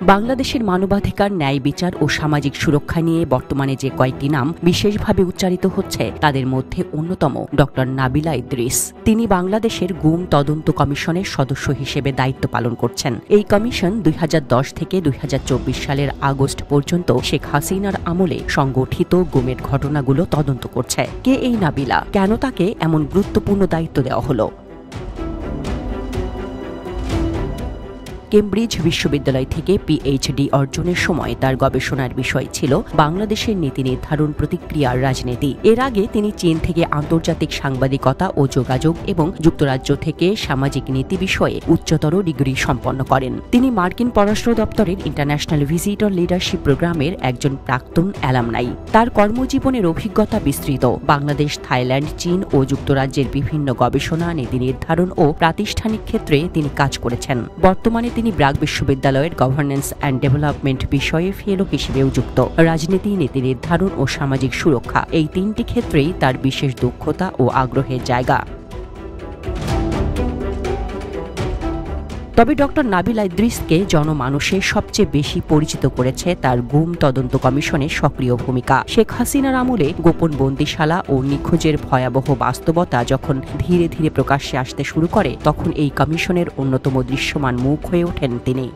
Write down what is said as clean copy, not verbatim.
বাংলাদেশের মানবাধিকার, ন্যায় বিচার ও সামাজিক সুরক্ষা নিয়ে বর্তমানে যে কয়েকটি নাম বিশেষভাবে উচ্চারিত হচ্ছে তাদের মধ্যে অন্যতম ডক্টর নাবিলা ইদ্রিস। তিনি বাংলাদেশের গুম তদন্ত কমিশনের সদস্য হিসেবে দায়িত্ব পালন করছেন। এই কমিশন 2010 থেকে 2024 সালের আগস্ট পর্যন্ত শেখ হাসিনার আমলে সংগঠিত গুমের ঘটনাগুলো তদন্ত করছে। কে এই নাবিলা? কেন তাকে এমন গুরুত্বপূর্ণ দায়িত্ব দেওয়া হলো? কেমব্রিজ বিশ্ববিদ্যালয় থেকে পিএইচডি অর্জনের সময় তার গবেষণার বিষয় ছিল বাংলাদেশের নীতি নির্ধারণ প্রতিক্রিয়ার রাজনীতি। এর আগে তিনি চীন থেকে আন্তর্জাতিক সাংবাদিকতা ও যোগাযোগ এবং যুক্তরাজ্য থেকে সামাজিক নীতি বিষয়ে উচ্চতর ডিগ্রি সম্পন্ন করেন। তিনি মার্কিন পররাষ্ট্র দপ্তরের ইন্টারন্যাশনাল ভিজিটর লিডারশিপ প্রোগ্রামের একজন প্রাক্তন অ্যালামনাই। তার কর্মজীবনের অভিজ্ঞতা বিস্তৃত। বাংলাদেশ, থাইল্যান্ড, চীন ও যুক্তরাজ্যের বিভিন্ন গবেষণা, নীতি নির্ধারণ ও প্রাতিষ্ঠানিক ক্ষেত্রে তিনি কাজ করেছেন। বর্তমানে তিনি ব্র্যাক বিশ্ববিদ্যালয়ের গভর্নেন্স অ্যান্ড ডেভেলপমেন্ট বিষয়ে ফেলো হিসেবেও যুক্ত। রাজনীতি, নীতি নির্ধারণ ও সামাজিক সুরক্ষা, এই তিনটি ক্ষেত্রেই তার বিশেষ দক্ষতা ও আগ্রহের জায়গা। তবে ডক্টর নাবিলা ইদ্রিসকে জনমানুষে সবচেয়ে বেশি পরিচিত করেছে তার গুম তদন্ত কমিশনের সক্রিয় ভূমিকা। শেখ হাসিনার আমলে গোপন বন্দিশালা ও নিখোঁজের ভয়াবহ বাস্তবতা যখন ধীরে ধীরে প্রকাশ্যে আসতে শুরু করে, তখন এই কমিশনের অন্যতম দৃশ্যমান মুখ হয়ে ওঠেন তিনি।